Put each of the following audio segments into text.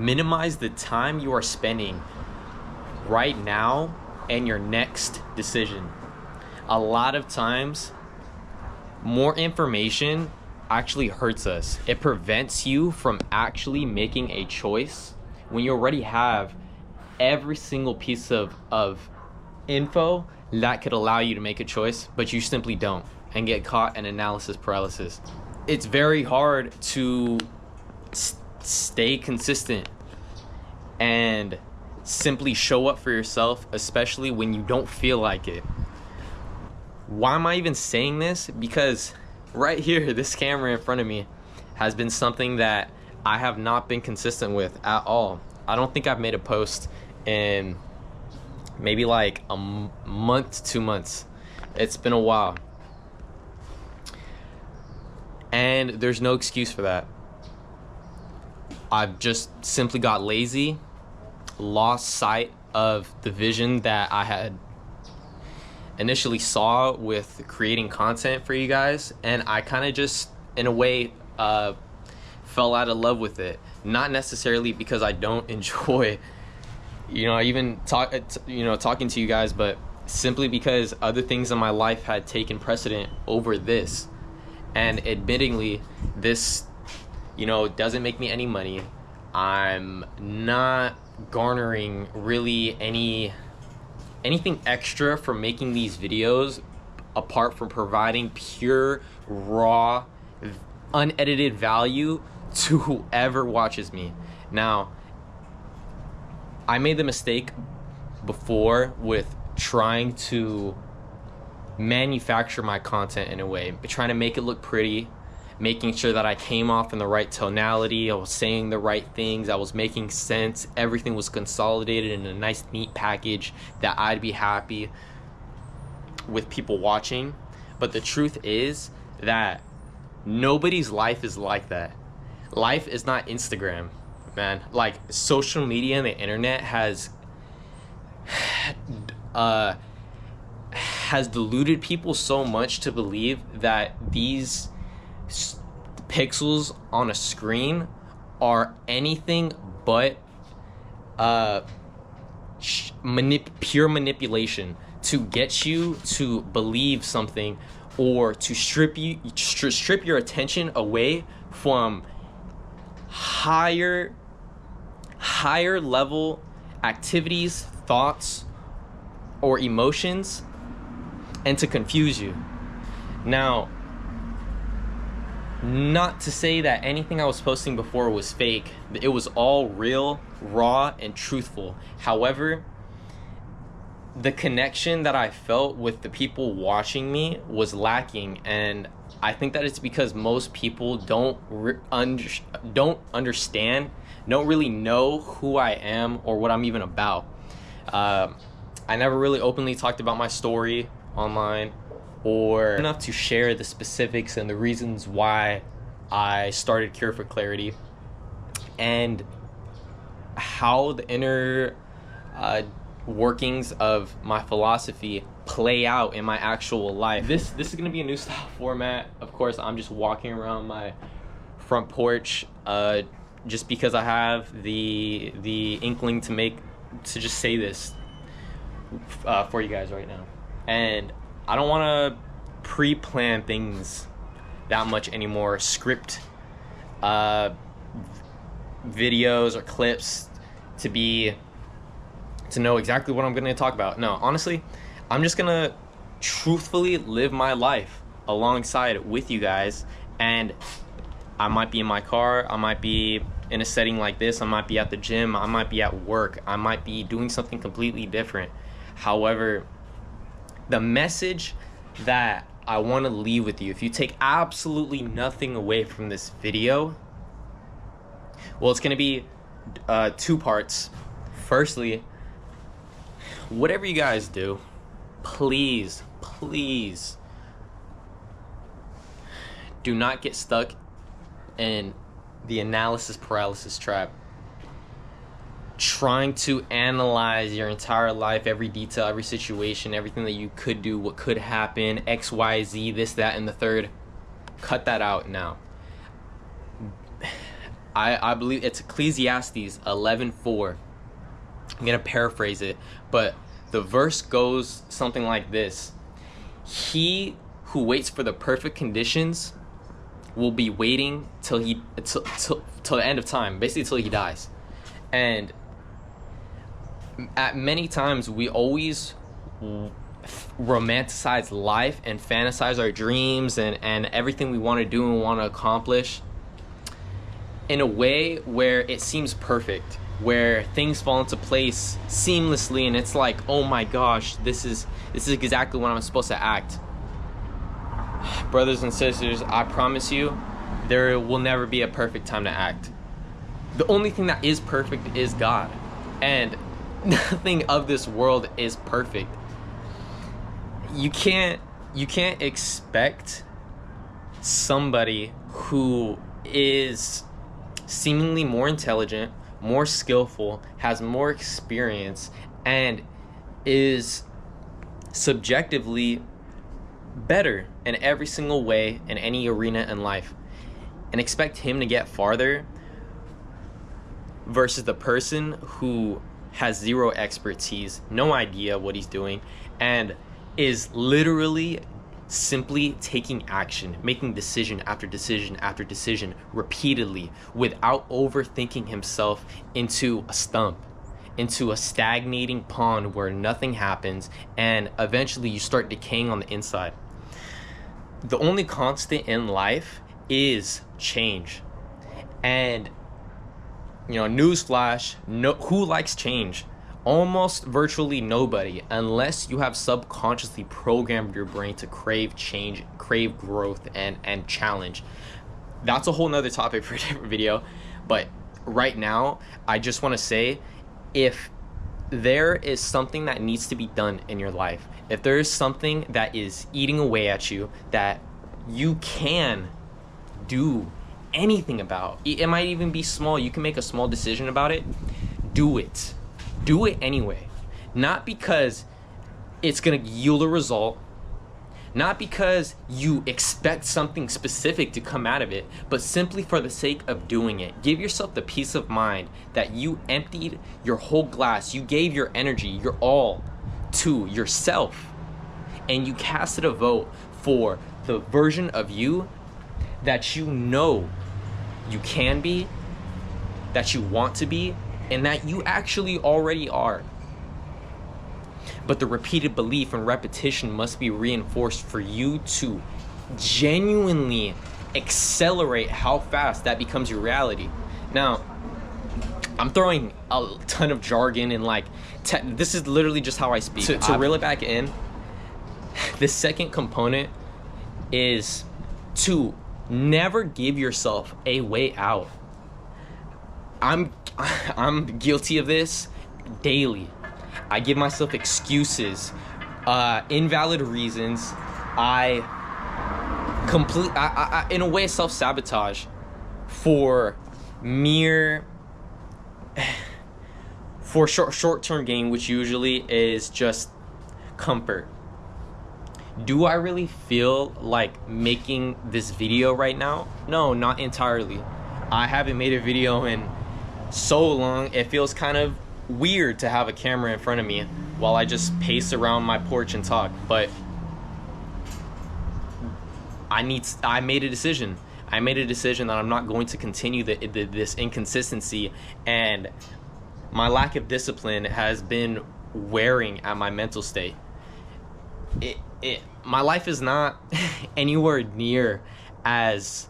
minimize the time you are spending right now and your next decision. A lot of times, more information actually hurts us. It prevents you from actually making a choice when you already have every single piece of info that could allow you to make a choice, but you simply don't and get caught in analysis paralysis. It's very hard to stay consistent and simply show up for yourself, especially when you don't feel like it. Why am I even saying this? Because right here, this camera in front of me has been something that I have not been consistent with at all. I don't think I've made a post in maybe like a month, 2 months. It's been a while. And there's no excuse for that. I've just simply got lazy, lost sight of the vision that I had initially saw with creating content for you guys, and I kind of just in a way fell out of love with it. Not necessarily because I don't enjoy talking to you guys, but simply because other things in my life had taken precedent over this. And admittingly, this doesn't make me any money. I'm not garnering really anything extra from making these videos apart from providing pure, raw, unedited value to whoever watches me. Now, I made the mistake before with trying to manufacture my content in a way, trying to make it look pretty, making sure that I came off in the right tonality, I was saying the right things, I was making sense, everything was consolidated in a nice neat package that I'd be happy with people watching. But the truth is that nobody's life is like that. Life is not Instagram, man. Like, social media and the internet has deluded people so much to believe that these pixels on a screen are anything but pure manipulation to get you to believe something, or to strip your attention away from higher level activities, thoughts, or emotions, and to confuse you. Now, not to say that anything I was posting before was fake. It was all real, raw, and truthful. However, the connection that I felt with the people watching me was lacking, and I think that it's because most people don't understand, don't really know who I am or what I'm even about. I never really openly talked about my story online, or enough to share the specifics and the reasons why I started Cure for Clarity and how the inner workings of my philosophy play out in my actual life. This is gonna be a new style format. Of course, I'm just walking around my front porch just because I have the inkling to just say this for you guys right now. And I don't want to pre-plan things that much anymore, script videos or clips to know exactly what I'm going to talk about. No, honestly, I'm just going to truthfully live my life alongside with you guys. And I might be in my car, I might be in a setting like this, I might be at the gym, I might be at work, I might be doing something completely different. However, the message that I want to leave with you, if you take absolutely nothing away from this video, well, it's going to be 2 parts. Firstly, whatever you guys do, please do not get stuck in the analysis paralysis trap, trying to analyze your entire life, every detail, every situation, everything that you could do, what could happen, X, Y, Z, this, that, and the third. Cut that out now. I believe it's Ecclesiastes 11:4. I'm gonna paraphrase it, but the verse goes something like this: he who waits for the perfect conditions will be waiting till the end of time, basically till he dies. And at many times we always romanticize life and fantasize our dreams and everything we want to do and want to accomplish in a way where it seems perfect, where things fall into place seamlessly, and it's like, oh my gosh, this is exactly what I'm supposed to act. Brothers and sisters, I promise you, there will never be a perfect time to act. The only thing that is perfect is God, and nothing of this world is perfect. You can't expect somebody who is seemingly more intelligent, more skillful, has more experience, and is subjectively better in every single way in any arena in life, and expect him to get farther versus the person who has zero expertise, no idea what he's doing, and is literally simply taking action, making decision after decision after decision repeatedly without overthinking himself into a stump, into a stagnating pond where nothing happens, and eventually you start decaying on the inside. The only constant in life is change. And newsflash, who likes change? Almost virtually nobody, unless you have subconsciously programmed your brain to crave change, crave growth, and challenge. That's a whole nother topic for a different video. But right now, I just want to say, if there is something that needs to be done in your life, if there is something that is eating away at you that you can do anything about, it might even be small, you can make a small decision about it, do it anyway. Not because it's gonna yield a result, not because you expect something specific to come out of it, but simply for the sake of doing it. Give yourself the peace of mind that you emptied your whole glass, you gave your energy, your all to yourself, and you casted a vote for the version of you that you know you can be, that you want to be, and that you actually already are. But the repeated belief and repetition must be reinforced for you to genuinely accelerate how fast that becomes your reality. Now, I'm throwing a ton of jargon and this is literally just how I speak. To reel it back in, the second component is to never give yourself a way out. I'm guilty of this daily. I give myself excuses, invalid reasons. I in a way self-sabotage for short-term gain, which usually is just comfort. Do I really feel like making this video right now? No, not entirely. I haven't made a video in so long, it feels kind of weird to have a camera in front of me while I just pace around my porch and talk. But I made a decision. I made a decision that I'm not going to continue this inconsistency, and my lack of discipline has been wearing at my mental state. My life is not anywhere near as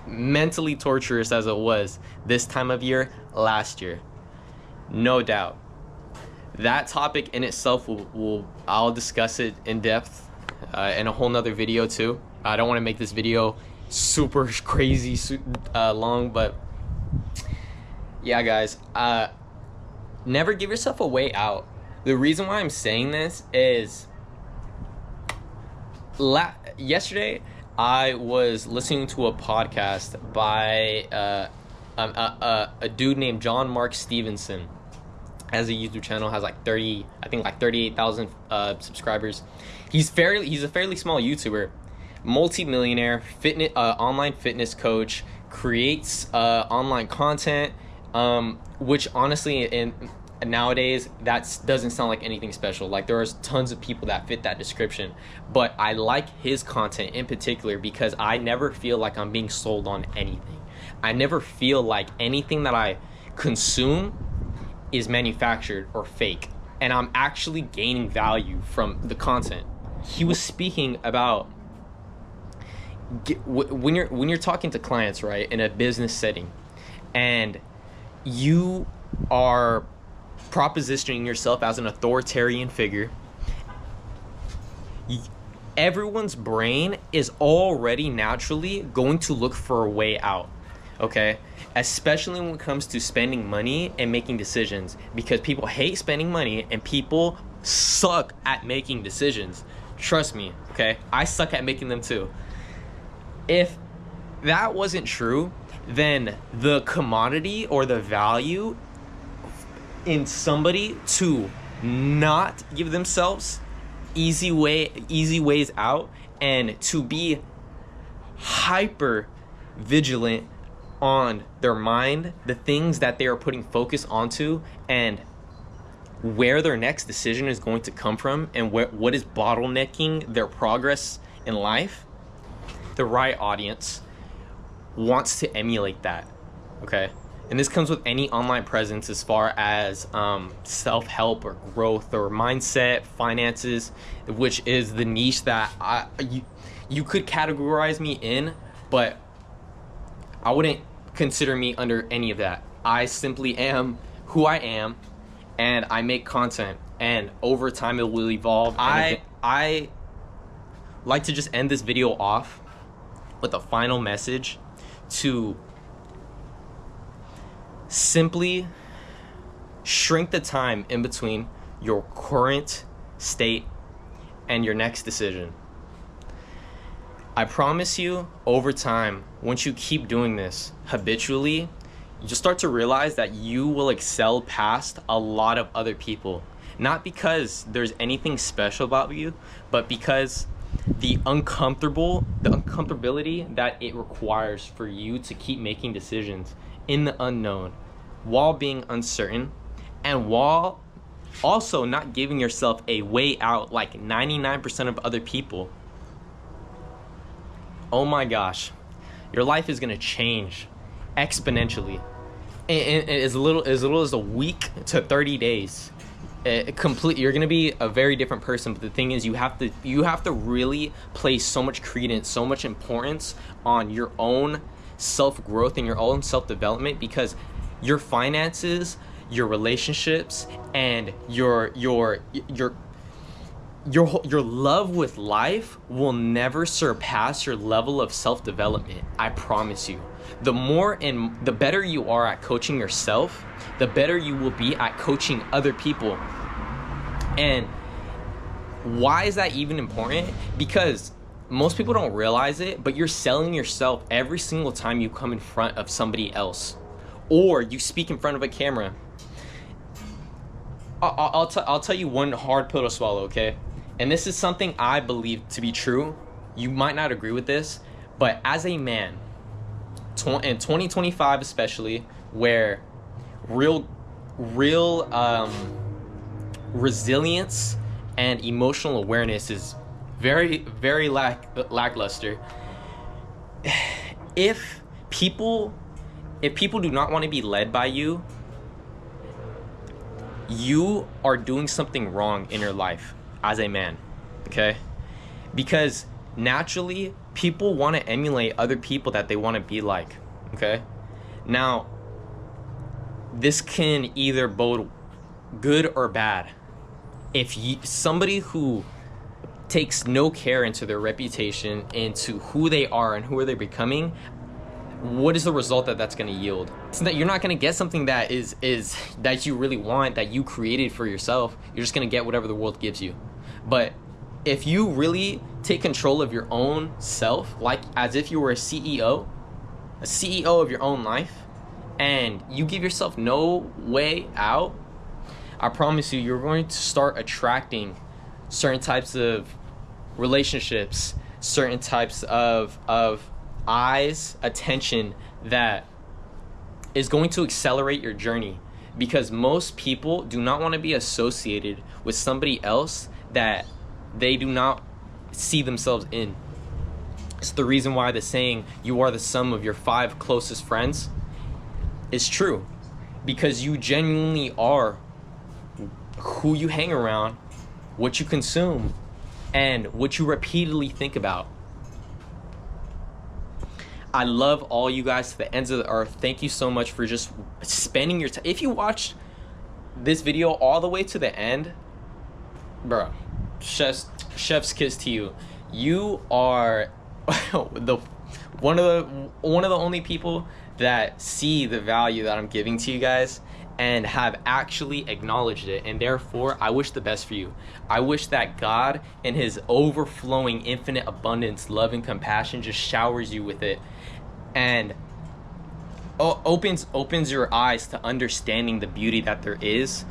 mentally torturous as it was this time of year last year. No doubt. That topic in itself I'll discuss it in depth in a whole nother video too. I don't want to make this video super crazy long, but yeah, guys, never give yourself a way out. The reason why I'm saying this is yesterday I was listening to a podcast by a dude named John Mark Stevenson. Has a YouTube channel, has like 38,000 subscribers. He's a fairly small YouTuber, multi-millionaire, online fitness coach, creates online content, which honestly in nowadays that doesn't sound like anything special. Like there are tons of people that fit that description, but I like his content in particular because I never feel like I'm being sold on anything. I never feel like anything that I consume is manufactured or fake, and I'm actually gaining value from the content. He was speaking about when you're talking to clients, right, in a business setting, and you are propositioning yourself as an authoritarian figure, everyone's brain is already naturally going to look for a way out, okay? Especially when it comes to spending money and making decisions, because people hate spending money and people suck at making decisions. Trust me, okay? I suck at making them too. If that wasn't true, then the commodity or the value in somebody to not give themselves easy ways out and to be hyper vigilant on their mind, the things that they are putting focus onto, and where their next decision is going to come from, and what is bottlenecking their progress in life, the right audience wants to emulate that, okay? And this comes with any online presence as far as self-help or growth or mindset, finances, which is the niche that you could categorize me in, but I wouldn't consider me under any of that. I simply am who I am, and I make content, and over time it will evolve. I like to just end this video off with a final message to simply shrink the time in between your current state and your next decision. I promise you, over time, once you keep doing this habitually, you just start to realize that you will excel past a lot of other people. Not because there's anything special about you, but because the uncomfortability that it requires for you to keep making decisions in the unknown while being uncertain, and while also not giving yourself a way out like 99% of other people. Oh my gosh, your life is gonna change exponentially in as little as a week to 30 days. You're gonna be a very different person. But the thing is, you have to really place so much credence, so much importance on your own self-growth and your own self-development, because your finances, your relationships, and your love with life will never surpass your level of self-development. I promise you. The more and the better you are at coaching yourself, the better you will be at coaching other people. And why is that even important? Because most people don't realize it, but you're selling yourself every single time you come in front of somebody else, or you speak in front of a camera. I'll tell you one hard pill to swallow, okay? And this is something I believe to be true. You might not agree with this, but as a man, in 2025 especially, where real resilience and emotional awareness is very lackluster. If people do not want to be led by you, you are doing something wrong in your life as a man, okay? Because naturally, people want to emulate other people that they want to be like, okay? Now, this can either bode good or bad. If somebody who takes no care into their reputation, into who they are and who are they becoming, what is the result that's going to yield? It's that you're not going to get something that is that you really want, that you created for yourself. You're just going to get whatever the world gives you. But if you really take control of your own self, like as if you were a CEO of your own life, and you give yourself no way out, I promise you, you're going to start attracting certain types of relationships, certain types of eyes, attention that is going to accelerate your journey, because most people do not want to be associated with somebody else that they do not see themselves in. It's the reason why the saying, you are the sum of your 5 closest friends, is true, because you genuinely are who you hang around, what you consume, and what you repeatedly think about. I love all you guys to the ends of the earth. Thank you so much for just spending your time. If you watched this video all the way to the end, bro, chef's kiss to you. You are one of the only people that see the value that I'm giving to you guys and have actually acknowledged it, and therefore I wish the best for you. I wish that God in his overflowing infinite abundance, love and compassion just showers you with it and opens your eyes to understanding the beauty that there is,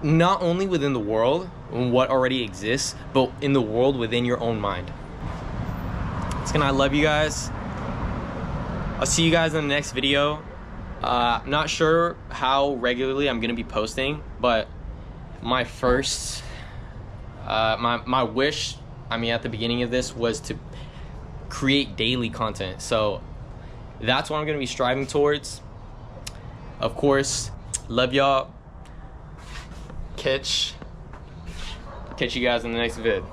not only within the world and what already exists, but in the world within your own mind. I love you guys. I'll see you guys in the next video. Not sure how regularly I'm gonna be posting, but my first my wish, I mean, at the beginning of this was to create daily content, so that's what I'm gonna be striving towards. Of course, love y'all. Catch you guys in the next vid.